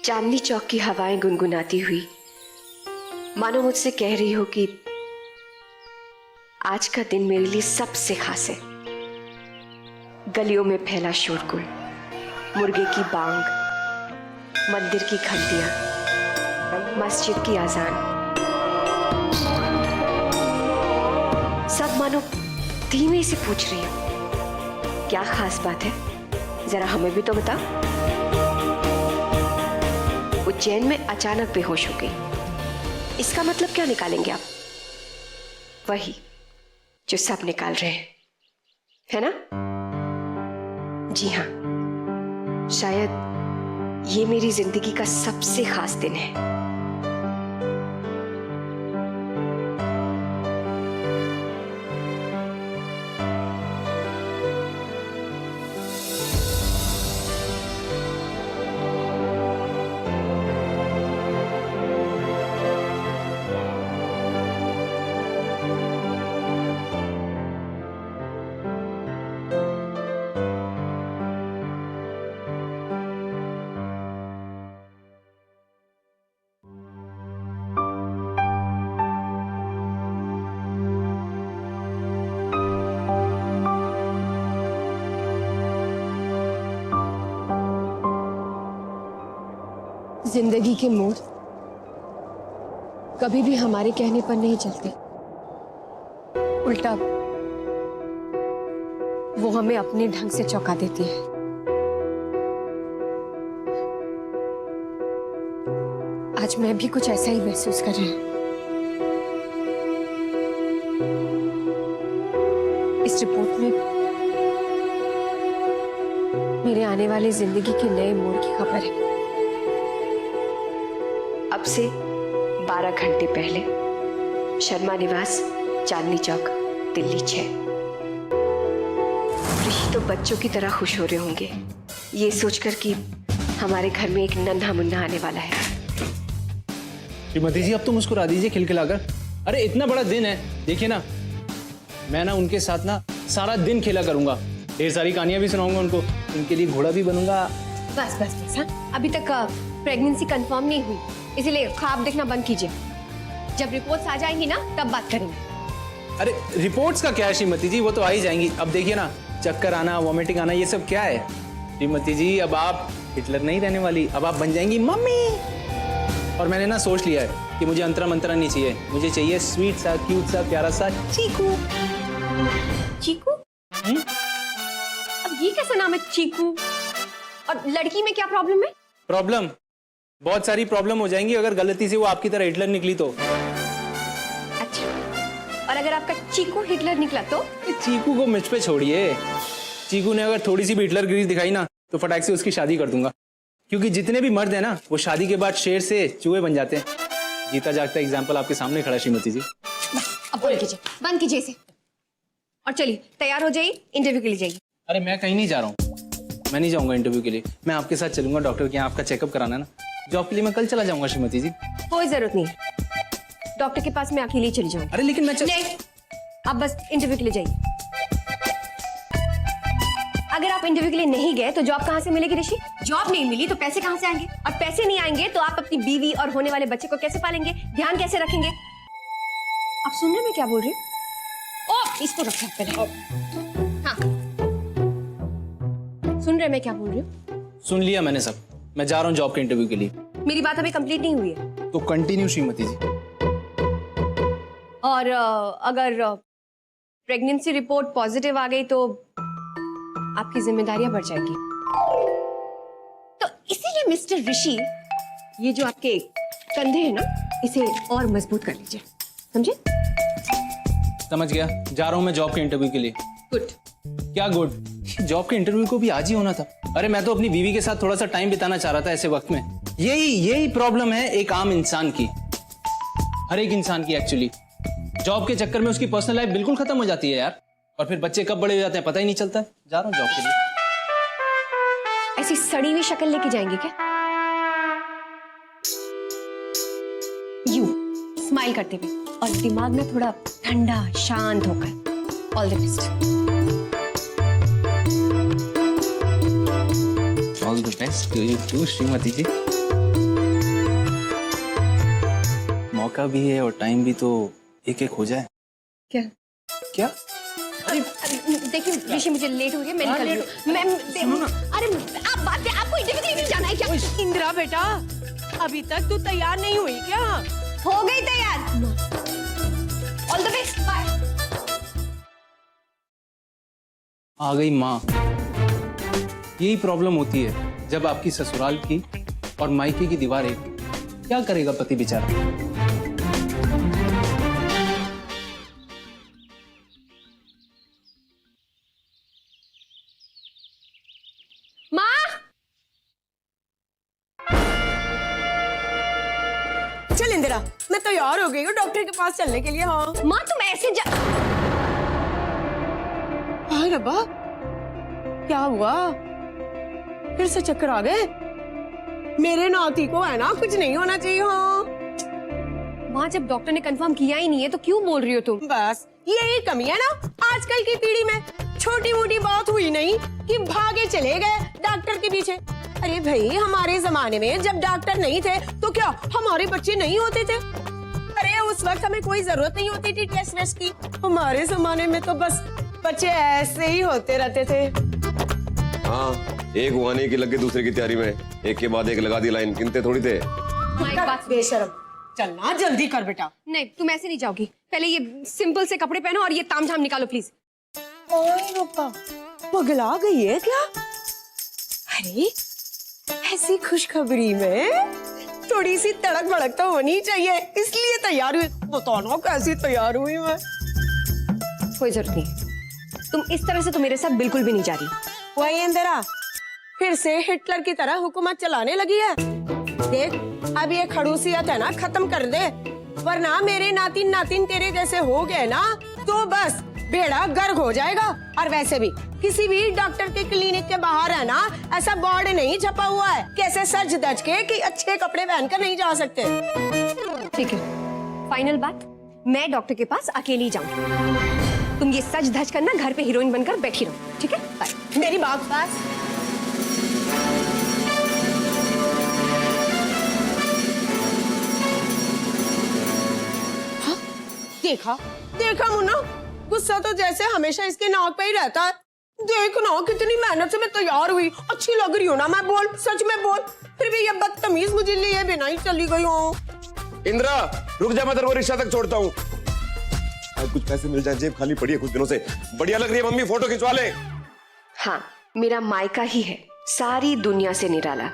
चांदनी चौक की हवाएं गुनगुनाती हुई मानो मुझसे कह रही हो कि आज का दिन मेरे लिए सबसे खास है। गलियों में फैला शोरगुल, मुर्गे की बांग, मंदिर की घंटियां, मस्जिद की आजान, सब मानो धीमे से पूछ रही हो क्या खास बात है, जरा हमें भी तो बताओ। उज्जैन में अचानक बेहोश हो गई, इसका मतलब क्या निकालेंगे आप? वही जो सब निकाल रहे हैं, है ना? जी हाँ, शायद ये मेरी जिंदगी का सबसे खास दिन है। जिंदगी के मोड़ कभी भी हमारे कहने पर नहीं चलते, उल्टा वो हमें अपने ढंग से चौंका देती है। आज मैं भी कुछ ऐसा ही महसूस कर रही हूं। इस रिपोर्ट में मेरे आने वाली जिंदगी के नए मोड़ की खबर है। अब से 12 घंटे पहले शर्मा निवास, चांदनी चौक, दिल्ली 6। ऋषि तो बच्चों की तरह खुश हो रहे होंगे ये सोचकर कि हमारे घर में एक नन्हा मुन्ना आने वाला है। श्रीमती जी, अब तो मुस्कुरा दीजिए खिलखिलाकर। अरे इतना बड़ा दिन है, देखिए ना, मैं ना उनके साथ ना सारा दिन खेला करूंगा, ढेर सारी कहानियां भी सुनाऊंगा उनको, उनके लिए घोड़ा भी बनूंगा। बस बस बस, हाँ, अभी तक प्रेगनेंसी कंफर्म नहीं हुई, इसीलिए ख्वाब देखना बंद कीजिए। जब रिपोर्ट्स आ जाएंगी ना तब बात करेंगे। अरे रिपोर्ट्स का क्या है श्रीमती जी, वो तो आ ही जाएंगी। अब देखिए ना, चक्कर आना, वॉमिटिंग आना, ये सब क्या है श्रीमती जी। अब आप हिटलर नहीं रहने वाली, अब आप बन जाएंगी मम्मी। और मैंने ना सोच लिया है कि मुझे अंतरा मंतरा नहीं चाहिए, मुझे चाहिए स्वीट सा, क्यूट सा, प्यारा सा चीकू। चीकू? अब ये कैसा नाम है चीकू? और लड़की में क्या प्रॉब्लम है? प्रॉब्लम बहुत सारी प्रॉब्लम हो जाएंगी अगर गलती से वो आपकी तरह हिटलर निकली तो। अच्छा, और अगर आपका चीकू हिटलर निकला तो? चीकू को मुझ पे छोड़िए, चीकू ने अगर थोड़ी सी भी हिटलर गिरी दिखाई ना तो फटाक से उसकी शादी कर दूंगा, क्योंकि जितने भी मर्द हैं ना वो शादी के बाद शेर से चूहे बन जाते हैं। जीता जागता एग्जाम्पल आपके सामने खड़ा श्रीमती जी। अब बंद कीजिए, बंद कीजिए इसे, और चलिए तैयार हो जाइए, इंटरव्यू के लिए जाइए। अरे मैं कहीं नहीं जा रहा हूँ, मैं नहीं जाऊंगा इंटरव्यू के लिए, मैं आपके साथ चलूंगा डॉक्टर के यहाँ, आपका चेकअप कराना ना। जॉब के लिए मैं कल चला जाऊंगा श्रीमती जी। कोई जरूरत नहीं है, डॉक्टर के पास मैं अकेले ही चली जाऊंगी। अरे लेकिन मैं नहीं, आप बस इंटरव्यू के लिए जाइए। अगर आप इंटरव्यू के लिए नहीं गए तो जॉब कहां से मिलेगी ऋषि? जॉब नहीं मिली तो पैसे कहां से आएंगे? और पैसे नहीं आएंगे तो आप अपनी बीवी और होने वाले बच्चे को कैसे पालेंगे, ध्यान कैसे रखेंगे? आप सुन रहे मैं क्या बोल रही हूँ? ओ, इसको रखो पहले। हाँ, सुन रहे मैं क्या बोल रही हूँ? सुन लिया मैंने सब, मैं जा रहा हूँ जॉब के इंटरव्यू के लिए। मेरी बात अभी कंप्लीट नहीं हुई है। तो कंटिन्यू श्रीमती जी। और अगर प्रेगनेंसी रिपोर्ट पॉजिटिव आ गई तो आपकी जिम्मेदारियां बढ़ जाएंगी। तो इसीलिए मिस्टर ऋषि, ये जो आपके कंधे हैं ना, इसे और मजबूत कर लीजिए, समझे? समझ गया, जा रहा हूँ मैं जॉब के इंटरव्यू के लिए। गुड। क्या गुड? जॉब के इंटरव्यू को भी आज ही होना था। अरे मैं तो अपनी बीवी के साथ थोड़ा सा टाइम बिताना चाह रहा था ऐसे वक्त में। यही प्रॉब्लम है एक आम इंसान की, हर एक इंसान की एक्चुअली। जॉब के चक्कर में उसकी पर्सनल लाइफ बिल्कुल खत्म हो जाती है यार, और फिर बच्चे कब बड़े हो जाते हैं पता ही नहीं चलता है। जा रहा हूँ जॉब के लिए। ऐसी सड़ी हुई शक्ल लेके जाएंगे क्या? यू स्माइल करते हुए और दिमाग में थोड़ा ठंडा शांत होकर। All the best. All the best to you too Shrimati ji. लड़का भी है और टाइम भी, तो एक एक हो जाए। क्या क्या? देखिए ऋषि, मुझे लेट हो रही है, मैं निकल रही हूँ। अरे आप बात पे, आपको इंटरव्यू के लिए नहीं जाना है क्या? इंदिरा बेटा, अभी तक तू तैयार नहीं हुई क्या? हो गई तैयार। All the best, bye. आ गई माँ। यही प्रॉब्लम होती है जब आपकी ससुराल की और मायके की दीवार एक। क्या करेगा पति बेचारा? माँ, चल इंदिरा, मैं तैयार हो गई हूँ डॉक्टर के पास चलने के लिए। हाँ माँ तुम ऐसे जा। हाय रब्बा, क्या हुआ? फिर से चक्कर आ गए? मेरे नाती को है ना, कुछ नहीं होना चाहिए। हाँ माँ, जब डॉक्टर ने कंफर्म किया ही नहीं है तो क्यों बोल रही हो तुम? बस यही कमी है ना आजकल की पीढ़ी में। छोटी मोटी बात हुई नहीं कि भागे चले गए डॉक्टर के पीछे। अरे भाई, हमारे जमाने में जब डॉक्टर नहीं थे तो क्या हमारे बच्चे नहीं होते थे? अरे उस वक्त हमें कोई जरूरत नहीं होती थी टेस्ट वेस्ट की। हमारे जमाने में तो बस बच्चे ऐसे ही होते रहते थे। हाँ, एक हुआ नहीं कि लग गए दूसरे की तैयारी में, एक के बाद एक लगा दी लाइन। गिनते थोड़ी थे। माँ, एक बात। बेशरम, चलना जल्दी कर बेटा। नहीं, तुम ऐसे नहीं जाओगी। पहले ये सिंपल से कपड़े पहनो और ये तामझाम निकालो प्लीज। ओए रूपा, पगला गई है क्या? अरे ऐसी खुशखबरी में थोड़ी सी तड़क भड़क तो होनी चाहिए, इसलिए तैयार हुई। बताना कैसी तैयार हुई मैं? कोई जरूरत नहीं, तुम इस तरह से तो मेरे साथ बिल्कुल भी नहीं जा रही। वही इंदिरा, फिर से हिटलर की तरह हुकूमत चलाने लगी है। देख, अब ये खड़ूसियत है ना, खत्म कर दे, वरना मेरे नातिन नातिन तेरे जैसे हो गए ना तो बस बेड़ा गर्क हो जाएगा। और वैसे भी किसी भी डॉक्टर के क्लिनिक के बाहर है ना, ऐसा बोर्ड नहीं छपा हुआ है कैसे सज धज के कि अच्छे कपड़े पहनकर नहीं जा सकते। ठीक है, फाइनल बात, मैं डॉक्टर के पास अकेली जाऊंगी। तुम ये सज धज करना घर पे हीरोइन बनकर बैठी रहो, ठीक है? बाय। मेरी बात बस। हाँ, देखा देखा मुन्ना, गुस्सा तो जैसे हमेशा इसके नाक पे ही रहता है। देख ना कितनी मेहनत से मैं तैयार हुई, अच्छी लग रही हो ना मैं? बोल, सच में बोल। फिर भी ये बदतमीज मुझे लिए बिना ही चली गई हूँ। इंदिरा रुक जा, मैं तेरे को रिक्शा तक छोड़ता हूँ। अब कुछ पैसे मिल जाए, जेब खाली पड़ी है कुछ दिनों से। बढ़िया लग रही है मम्मी, फोटो खिंचवा ले। हाँ, मेरा मायका ही है, सारी दुनिया से निराला।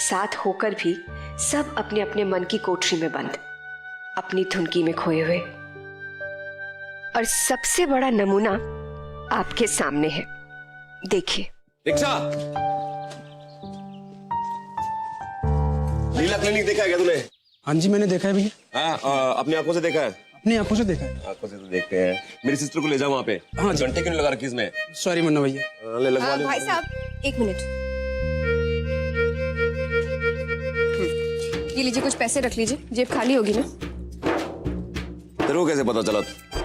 साथ होकर भी सब अपने अपने मन की कोठरी में बंद, अपनी धुनकी में खोए हुए। और सबसे बड़ा नमूना आपके सामने है, देखिए। रिक्शा, लीला क्लिनिक देखा है क्या तूने? हाँ जी, मैंने देखा है भैया। हाँ, अपनी आंखों से देखा है? अपनी आंखों से देखा है। आंखों से तो देखते हैं। मेरी सिस्टर को ले जाओ वहाँ पे। हाँ जी। घंटे क्यों नहीं लगा रखी इसमें? सॉरी मुन्ना भैया। ले लगवा ले। भाई साहब, एक मिनट। ये लीजिए, कुछ पैसे रख लीजिए, जेब खाली होगी ना। तेरे को कैसे पता चला?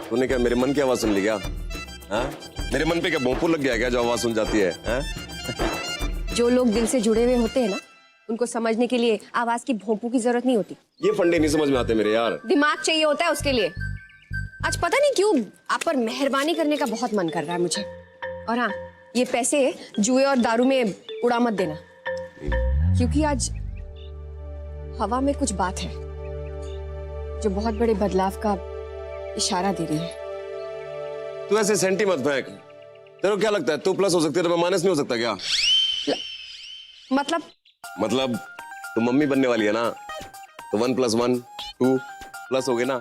तूने क्या मेरे मन की आवाज सुन ली क्या? हाँ? मेरे मन पे क्या भोंपू लग गया क्या जो आवाज सुन जाती है? हाँ? जो लोग दिल से जुड़े हुए होते हैं ना, उनको समझने के लिए आवाज की भोंपू की जरूरत नहीं होती। ये फंडे नहीं समझ में आते मेरे यार। दिमाग चाहिए होता है उसके लिए। आज पता नहीं क्यों आप पर मेहरबानी करने का बहुत मन कर रहा है मुझे। और हाँ, ये पैसे जुए और दारू में उड़ा मत देना, क्योंकि आज हवा में कुछ बात है जो बहुत बड़े बदलाव का इशारा दे रही है। तू ऐसे सेंटी मत फेंक। तेरे को क्या लगता है तू प्लस हो सकती है तो मैं माइनस नहीं हो सकता क्या? मतलब तू मम्मी बनने वाली है ना, तो 1 + 1 2 प्लस हो गए ना।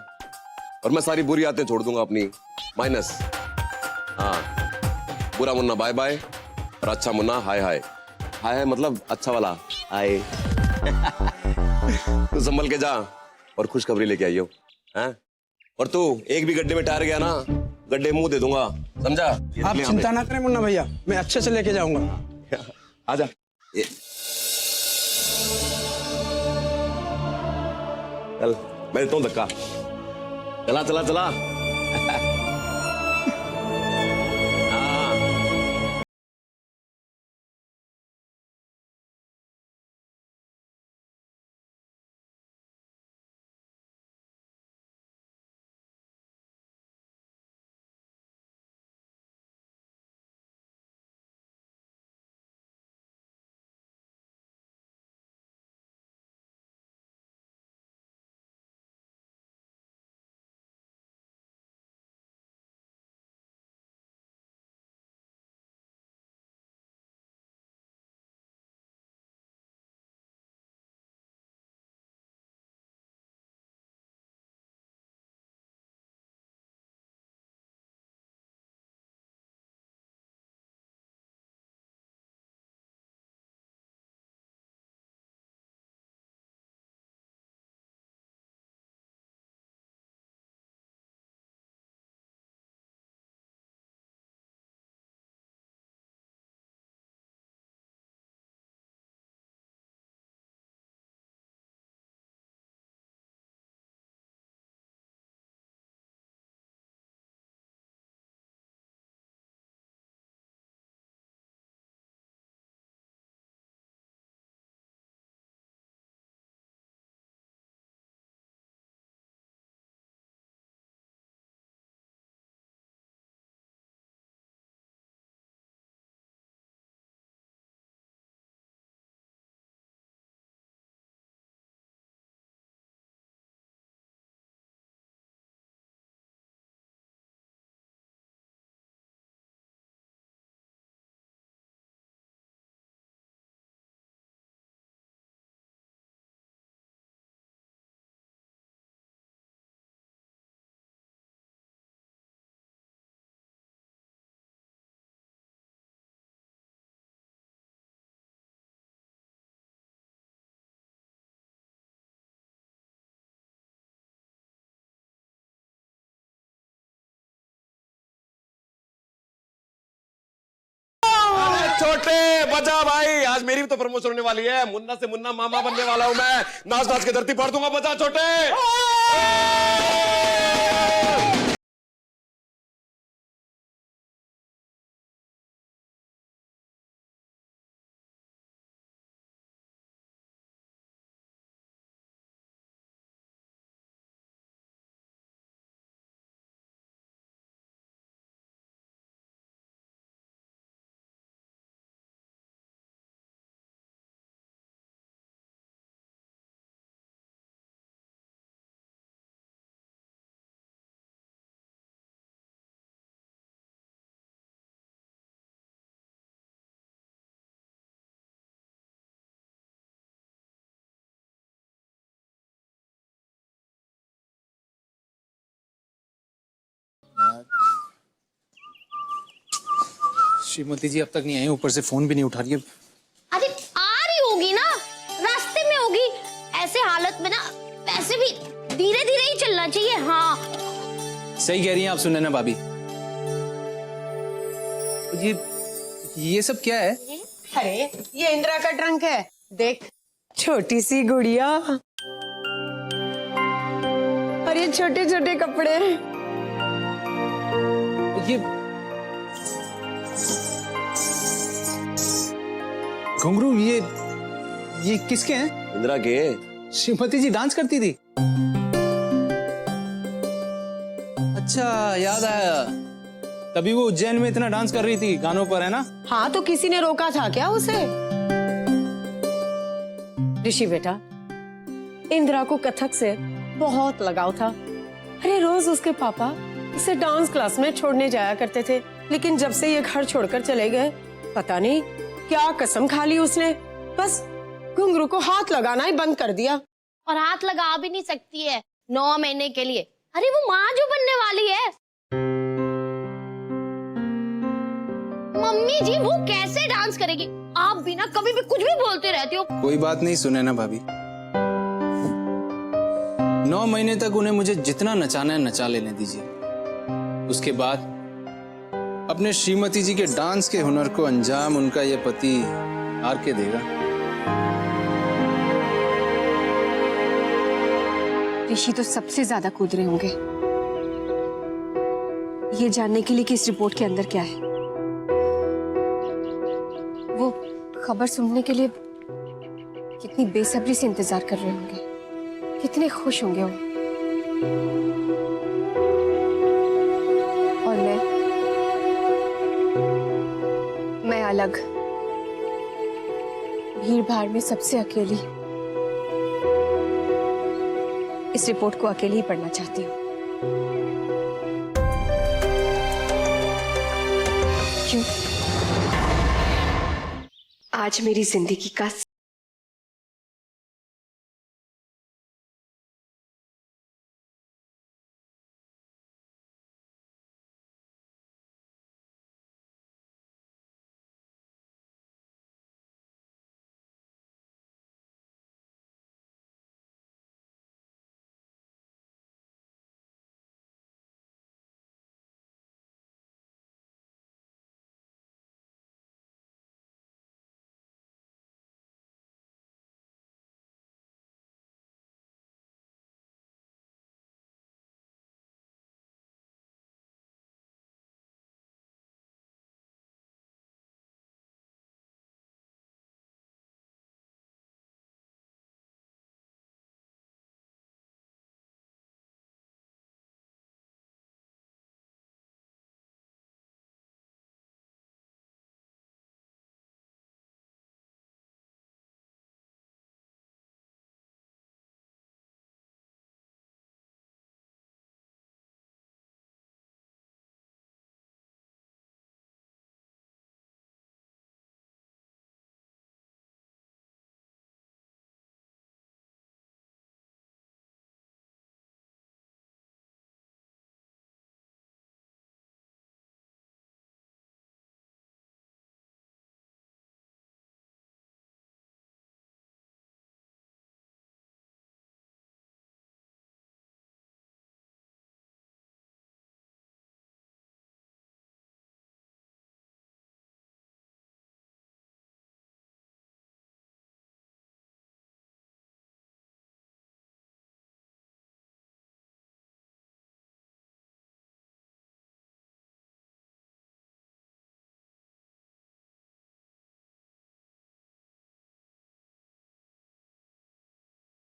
और मैं सारी बुरी आदतें छोड़ दूंगा अपनी, माइनस। हाँ, बुरा मुन्ना बाय बाय और अच्छा मुन्ना हाय हाय। हाय हाय मतलब अच्छा वाला हाय। तू संभल के जा और खुशखबरी लेके आइयो। हैं? और तू एक भी गड्ढे में टायर गया ना, गड्ढे मुंह दे दूंगा, समझा? आप चिंता ना करें मुन्ना भैया, मैं अच्छे से लेके जाऊंगा। आजा। चल मैं देता हूँ धक्का। चला चला चला। बचा भाई, आज मेरी भी तो प्रमोशन होने वाली है। मुन्ना से मुन्ना मामा बनने वाला हूं मैं। नाच नाच के धरती फाड़ दूंगा। बचा छोटे। श्रीमती जी अब तक नहीं आई, ऊपर से फोन भी नहीं उठा रही है। अरे आ रही होगी ना, रास्ते में होगी। ऐसे हालत में ना वैसे भी धीरे धीरे ही चलना चाहिए। हाँ सही कह रही हैं आप सुनैना भाभी। ये सब क्या है? अरे ये इंदिरा का ट्रंक है, देख छोटी सी गुड़िया और ये छोटे छोटे कपड़े। ये घुंघरू ये किसके हैं? इंदिरा के। श्रीमती जी डांस करती थी। अच्छा याद आया, तभी वो उज्जैन में इतना डांस कर रही थी गानों पर, है ना? हाँ तो किसी ने रोका था क्या उसे? ऋषि बेटा, इंदिरा को कथक से बहुत लगाव था। अरे रोज उसके पापा उसे डांस क्लास में छोड़ने जाया करते थे, लेकिन जब से ये घर छोड़कर चले गए, पता नहीं क्या कसम खा ली उसने, बस घुंघरू को हाथ लगाना ही बंद कर दिया। और हाथ लगा भी नहीं सकती है 9 महीने के लिए। अरे वो माँ जो बनने वाली है। मम्मी जी वो कैसे डांस करेगी? आप भी ना कभी भी कुछ भी बोलते रहती हो। कोई बात नहीं सुनैना भाभी, 9 महीने तक उन्हें मुझे जितना नचाना है नचा लेने दीजिए। उसके बाद अपने श्रीमती जी के डांस के हुनर को अंजाम उनका ये पति आर के देगा। ऋषि तो सबसे ज्यादा कूद रहे होंगे ये जानने के लिए कि इस रिपोर्ट के अंदर क्या है। वो खबर सुनने के लिए कितनी बेसब्री से इंतजार कर रहे होंगे, कितने खुश होंगे वो। और मैं अलग भीड़ भाड़ में सबसे अकेली इस रिपोर्ट को अकेले ही पढ़ना चाहती हूँ। क्यों? आज मेरी जिंदगी का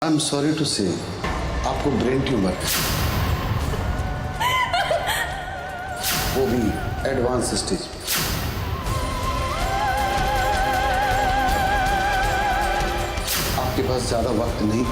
आई एम सॉरी टू से आपको ब्रेन ट्यूमर है, वो भी एडवांस स्टेज पे। आपके पास ज्यादा वक्त नहीं।